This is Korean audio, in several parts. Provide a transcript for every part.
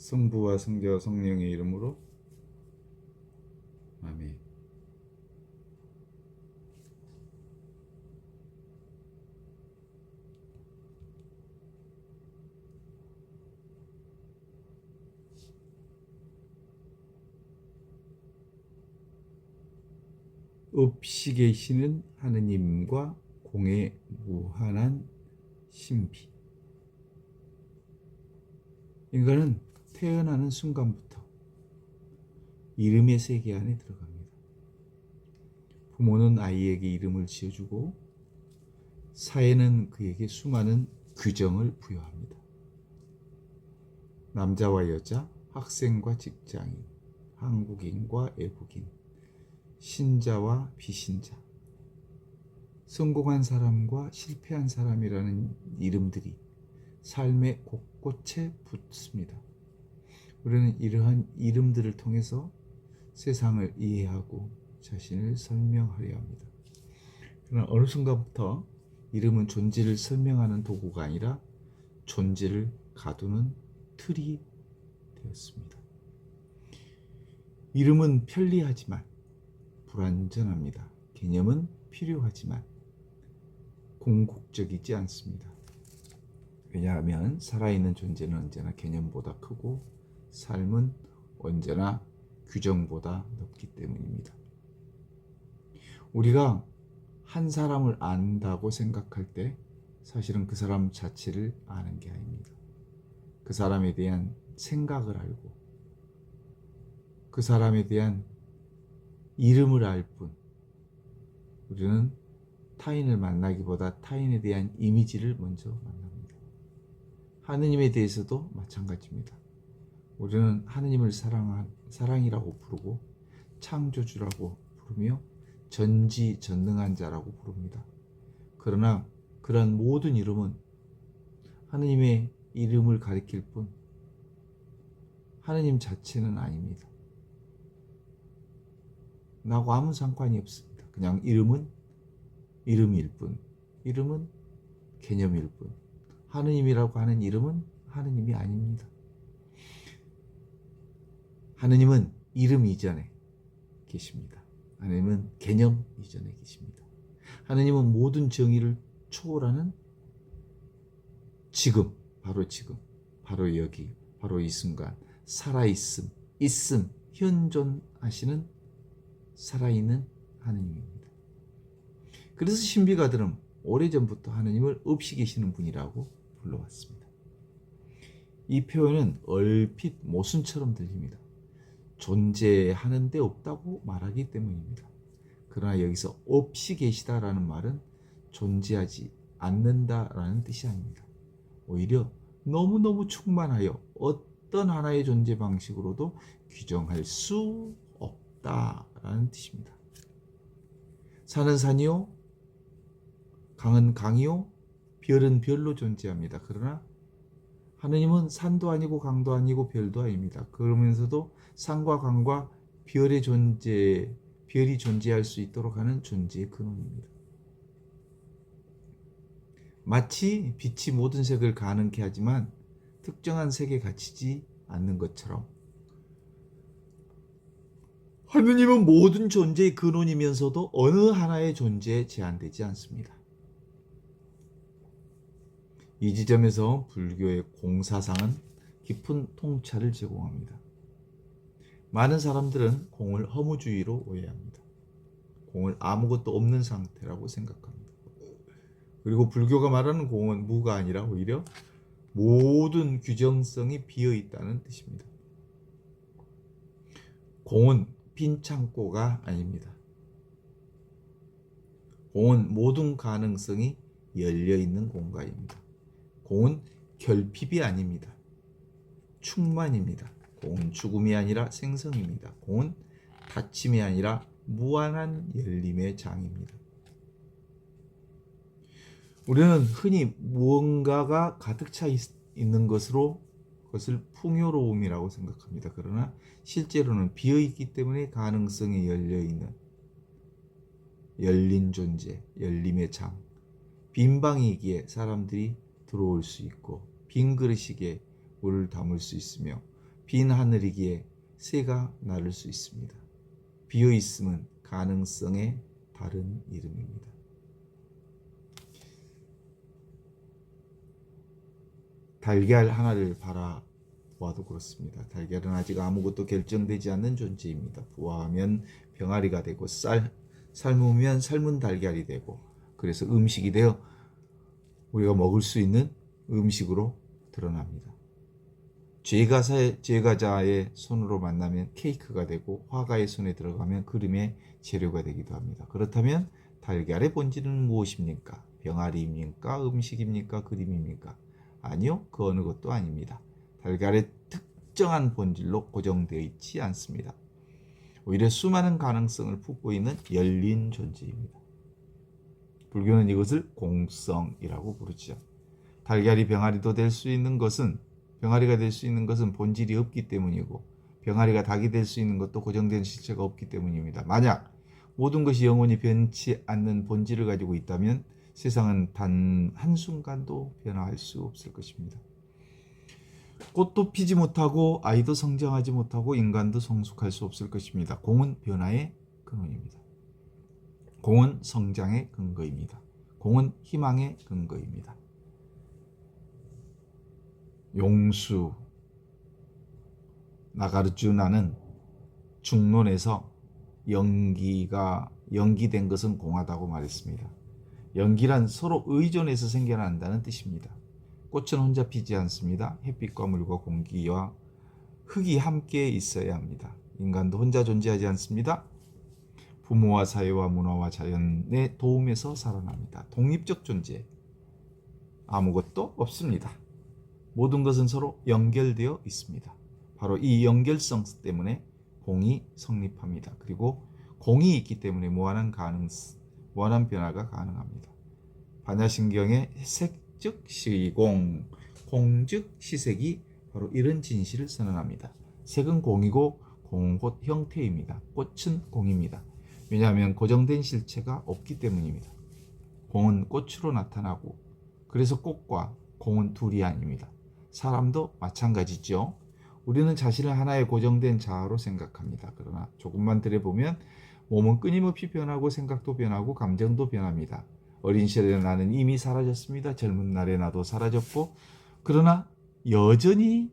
성부와 성자와 성령의 이름으로 아멘. 없이 계시는 하느님과 공의 무한한 신비. 인간은 태어나는 순간부터 이름의 세계 안에 들어갑니다. 부모는 아이에게 이름을 지어주고 사회는 그에게 수많은 규정을 부여합니다. 남자와 여자, 학생과 직장인, 한국인과 외국인, 신자와 비신자, 성공한 사람과 실패한 사람이라는 이름들이 삶의 곳곳에 붙습니다. 우리는 이러한 이름들을 통해서 세상을 이해하고 자신을 설명하려 합니다. 그러나 어느 순간부터 이름은 존재를 설명하는 도구가 아니라 존재를 가두는 틀이 되었습니다. 이름은 편리하지만 불완전합니다. 개념은 필요하지만 궁극적이지 않습니다. 왜냐하면 살아있는 존재는 언제나 개념보다 크고 삶은 언제나 규정보다 높기 때문입니다. 우리가 한 사람을 안다고 생각할 때 사실은 그 사람 자체를 아는 게 아닙니다. 그 사람에 대한 생각을 알고 그 사람에 대한 이름을 알 뿐, 우리는 타인을 만나기보다 타인에 대한 이미지를 먼저 만납니다. 하느님에 대해서도 마찬가지입니다. 우리는 하느님을 사랑이라고 부르고 창조주라고 부르며 전지전능한 자라고 부릅니다. 그러나 그런 모든 이름은 하느님의 이름을 가리킬 뿐 하느님 자체는 아닙니다. 나하고 아무 상관이 없습니다. 그냥 이름은 이름일 뿐, 이름은 개념일 뿐, 하느님이라고 하는 이름은 하느님이 아닙니다. 하느님은 이름 이전에 계십니다. 하느님은 개념 이전에 계십니다. 하느님은 모든 정의를 초월하는 지금, 바로 여기, 바로 이 순간 살아있음, 있음, 현존하시는 살아있는 하느님입니다. 그래서 신비가들은 오래전부터 하느님을 없이 계시는 분이라고 불러왔습니다. 이 표현은 얼핏 모순처럼 들립니다. 존재하는데 없다고 말하기 때문입니다. 그러나 여기서 없이 계시다라는 말은 존재하지 않는다라는 뜻이 아닙니다. 오히려 너무너무 충만하여 어떤 하나의 존재 방식으로도 규정할 수 없다라는 뜻입니다. 산은 산이요, 강은 강이요, 별은 별로 존재합니다. 그러나 하느님은 산도 아니고 강도 아니고 별도 아닙니다. 그러면서도 산과 강과 별이 존재할 수 있도록 하는 존재의 근원입니다. 마치 빛이 모든 색을 가능케 하지만 특정한 색에 갇히지 않는 것처럼 하느님은 모든 존재의 근원이면서도 어느 하나의 존재에 제한되지 않습니다. 이 지점에서 불교의 공사상은 깊은 통찰을 제공합니다. 많은 사람들은 공을 허무주의로 오해합니다. 공을 아무것도 없는 상태라고 생각합니다. 그리고 불교가 말하는 공은 무가 아니라 오히려 모든 규정성이 비어있다는 뜻입니다. 공은 빈 창고가 아닙니다. 공은 모든 가능성이 열려있는 공간입니다. 공은 결핍이 아닙니다. 충만입니다. 공은 죽음이 아니라 생성입니다. 공은 닫힘이 아니라 무한한 열림의 장입니다. 우리는 흔히 무언가가 가득 차 있는 것을 풍요로움이라고 생각합니다. 그러나 실제로는 비어있기 때문에 가능성이 열려있는 열린 존재, 열림의 장, 빈 방이기에 사람들이 들어올 수 있고 빈 그릇이기에 물을 담을 수 있으며 빈 하늘이기에 새가 날을 수 있습니다. 비어 있음은 가능성의 다른 이름입니다. 달걀 하나를 바라보아도 그렇습니다. 달걀은 아직 아무것도 결정되지 않는 존재입니다. 부화하면 병아리가 되고 삶으면 삶은 달걀이 되고, 그래서 음식이 되어 우리가 먹을 수 있는 음식으로 드러납니다. 제과자의 손으로 만나면 케이크가 되고, 화가의 손에 들어가면 그림의 재료가 되기도 합니다. 그렇다면 달걀의 본질은 무엇입니까? 병아리입니까? 음식입니까? 그림입니까? 아니요, 그 어느 것도 아닙니다. 달걀의 특정한 본질로 고정되어 있지 않습니다. 오히려 수많은 가능성을 품고 있는 열린 존재입니다. 불교는 이것을 공성이라고 부르죠. 달걀이 병아리가 될 수 있는 것은 본질이 없기 때문이고, 병아리가 닭이 될 수 있는 것도 고정된 실체가 없기 때문입니다. 만약 모든 것이 영원히 변치 않는 본질을 가지고 있다면 세상은 단 한순간도 변화할 수 없을 것입니다. 꽃도 피지 못하고 아이도 성장하지 못하고 인간도 성숙할 수 없을 것입니다. 공은 변화의 근원입니다. 공은 성장의 근거입니다. 공은 희망의 근거입니다. 용수 나가르주나는 중론에서 연기된 것은 공하다고 말했습니다. 연기란 서로 의존해서 생겨난다는 뜻입니다. 꽃은 혼자 피지 않습니다. 햇빛과 물과 공기와 흙이 함께 있어야 합니다. 인간도 혼자 존재하지 않습니다. 부모와 사회와 문화와 자연의 도움에서 살아납니다. 독립적 존재, 아무것도 없습니다. 모든 것은 서로 연결되어 있습니다. 바로 이 연결성 때문에 공이 성립합니다. 그리고 공이 있기 때문에 무한한 변화가 가능합니다. 반야신경의 색 즉 시공, 공 즉 시색이 바로 이런 진실을 선언합니다. 색은 공이고 공은 곧 형태입니다. 꽃은 공입니다. 왜냐하면 고정된 실체가 없기 때문입니다. 공은 꽃으로 나타나고, 그래서 꽃과 공은 둘이 아닙니다. 사람도 마찬가지죠. 우리는 자신을 하나의 고정된 자아로 생각합니다. 그러나 조금만 들여보면 몸은 끊임없이 변하고 생각도 변하고 감정도 변합니다. 어린 시절의 나는 이미 사라졌습니다. 젊은 날의 나도 사라졌고, 그러나 여전히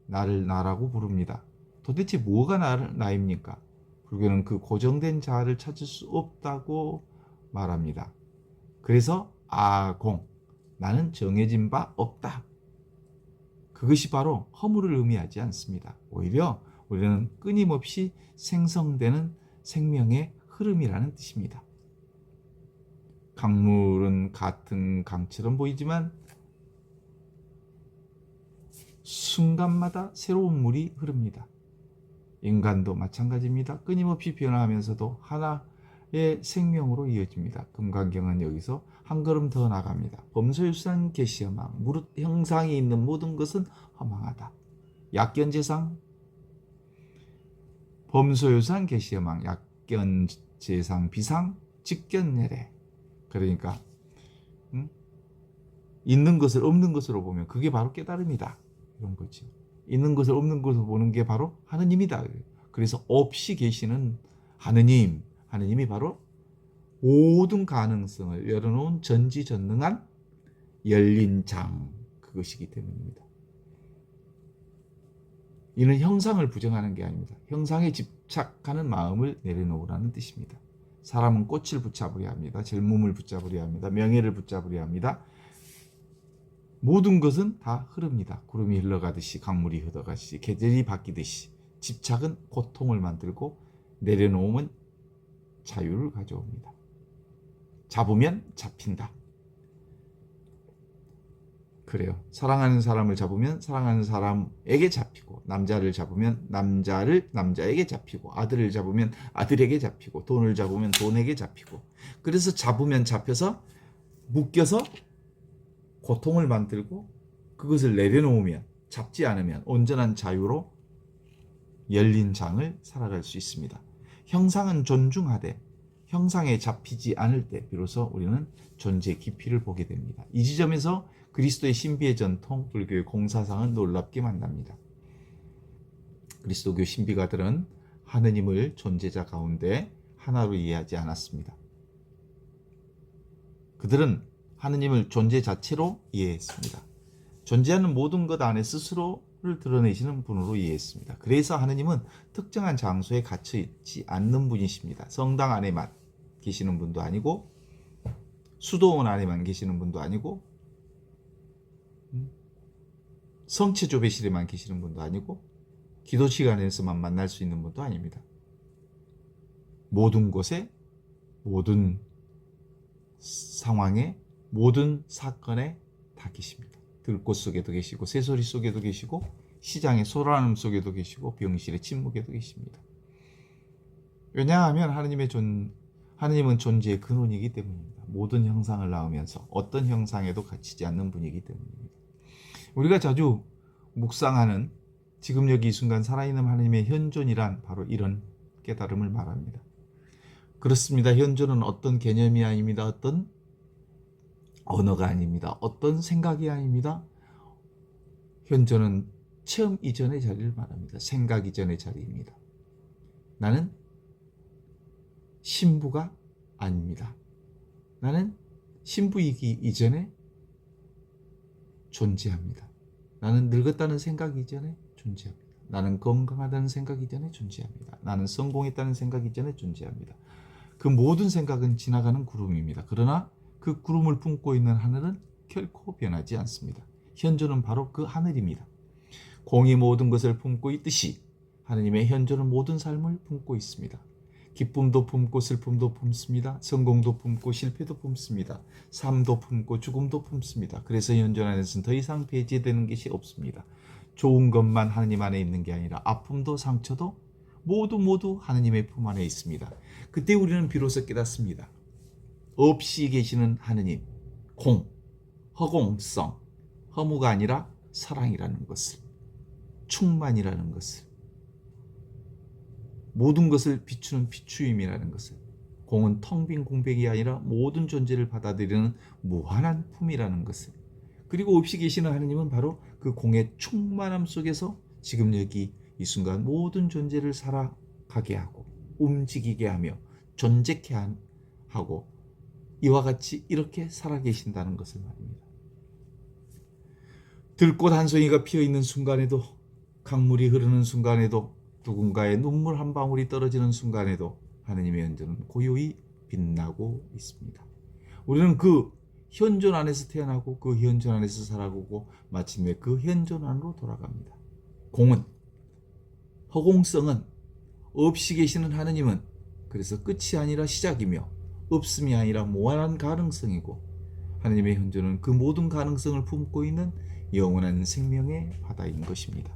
나를 나라고 부릅니다. 도대체 뭐가 나입니까? 불교는 그 고정된 자아를 찾을 수 없다고 말합니다. 그래서 아공, 나는 정해진 바 없다. 그것이 바로 허물을 의미하지 않습니다. 오히려 우리는 끊임없이 생성되는 생명의 흐름이라는 뜻입니다. 강물은 같은 강처럼 보이지만 순간마다 새로운 물이 흐릅니다. 인간도 마찬가지입니다. 끊임없이 변화하면서도 하나의 생명으로 이어집니다. 금강경은 여기서 한 걸음 더 나갑니다. 범소유산 개시허망, 무릇 형상이 있는 모든 것은 허망하다. 약견재상, 범소유산 개시허망, 약견재상 비상, 직견내래. 그러니까 있는 것을 없는 것으로 보면 그게 바로 깨달음이다, 이런 거지. 있는 것을 없는 것으로 보는 게 바로 하느님이다. 그래서 없이 계시는 하느님이 바로 모든 가능성을 열어놓은 전지전능한 열린 장, 그것이기 때문입니다. 이는 형상을 부정하는 게 아닙니다. 형상에 집착하는 마음을 내려놓으라는 뜻입니다. 사람은 꽃을 붙잡으려 합니다. 젊음을 붙잡으려 합니다. 명예를 붙잡으려 합니다. 모든 것은 다 흐릅니다. 구름이 흘러가듯이, 강물이 흘러가듯이, 계절이 바뀌듯이. 집착은 고통을 만들고 내려놓음은 자유를 가져옵니다. 잡으면 잡힌다. 그래요. 사랑하는 사람을 잡으면 사랑하는 사람에게 잡히고, 남자를 잡으면 남자에게 잡히고, 아들을 잡으면 아들에게 잡히고, 돈을 잡으면 돈에게 잡히고. 그래서 잡으면 잡혀서 묶여서 고통을 만들고, 그것을 내려놓으면, 잡지 않으면 온전한 자유로 열린 장을 살아갈 수 있습니다. 형상은 존중하되 형상에 잡히지 않을 때 비로소 우리는 존재의 깊이를 보게 됩니다. 이 지점에서 그리스도의 신비의 전통, 불교의 공사상은 놀랍게 만납니다. 그리스도교 신비가들은 하느님을 존재자 가운데 하나로 이해하지 않았습니다. 그들은 하느님을 존재 자체로 이해했습니다. 존재하는 모든 것 안에 스스로를 드러내시는 분으로 이해했습니다. 그래서 하느님은 특정한 장소에 갇혀 있지 않는 분이십니다. 성당 안에만 계시는 분도 아니고 수도원 안에만 계시는 분도 아니고 성체 조배실에만 계시는 분도 아니고 기도 시간에서만 만날 수 있는 분도 아닙니다. 모든 곳에, 모든 상황에, 모든 사건에 다 계십니다. 들꽃 속에도 계시고 새소리 속에도 계시고 시장의 소란음 속에도 계시고 병실의 침묵에도 계십니다. 왜냐하면 하느님은 존재의 근원이기 때문입니다. 모든 형상을 낳으면서 어떤 형상에도 갇히지 않는 분이기 때문입니다. 우리가 자주 묵상하는 지금 여기 이 순간 살아있는 하나님의 현존이란 바로 이런 깨달음을 말합니다. 그렇습니다. 현존은 어떤 개념이 아닙니다. 어떤 언어가 아닙니다. 어떤 생각이 아닙니다. 현존은 체험 이전의 자리를 말합니다. 생각 이전의 자리입니다. 나는 신부가 아닙니다. 나는 신부이기 이전에 존재합니다. 나는 늙었다는 생각 이전에 존재합니다. 나는 건강하다는 생각 이전에 존재합니다. 나는 성공했다는 생각 이전에 존재합니다. 그 모든 생각은 지나가는 구름입니다. 그러나 그 구름을 품고 있는 하늘은 결코 변하지 않습니다. 현존은 바로 그 하늘입니다. 공이 모든 것을 품고 있듯이 하느님의 현존은 모든 삶을 품고 있습니다. 기쁨도 품고 슬픔도 품습니다. 성공도 품고 실패도 품습니다. 삶도 품고 죽음도 품습니다. 그래서 현존 안에서는 더 이상 배제되는 것이 없습니다. 좋은 것만 하느님 안에 있는 게 아니라 아픔도 상처도 모두 하느님의 품 안에 있습니다. 그때 우리는 비로소 깨닫습니다. 없이 계시는 하느님, 허공성, 허무가 아니라 사랑이라는 것을, 충만이라는 것을, 모든 것을 비추는 비추임이라는 것을, 공은 텅 빈 공백이 아니라 모든 존재를 받아들이는 무한한 품이라는 것을, 그리고 없이 계시는 하느님은 바로 그 공의 충만함 속에서 지금 여기 이 순간 모든 존재를 살아가게 하고 움직이게 하며 존재케 하고 이와 같이 이렇게 살아계신다는 것을 말입니다. 들꽃 한 송이가 피어있는 순간에도, 강물이 흐르는 순간에도, 누군가의 눈물 한 방울이 떨어지는 순간에도 하느님의 현존은 고요히 빛나고 있습니다. 우리는 그 현존 안에서 태어나고 그 현존 안에서 살아가고 마침내 그 현존 안으로 돌아갑니다. 공은, 허공성은, 없이 계시는 하느님은 그래서 끝이 아니라 시작이며 없음이 아니라 무한한 가능성이고, 하느님의 현존은 그 모든 가능성을 품고 있는 영원한 생명의 바다인 것입니다.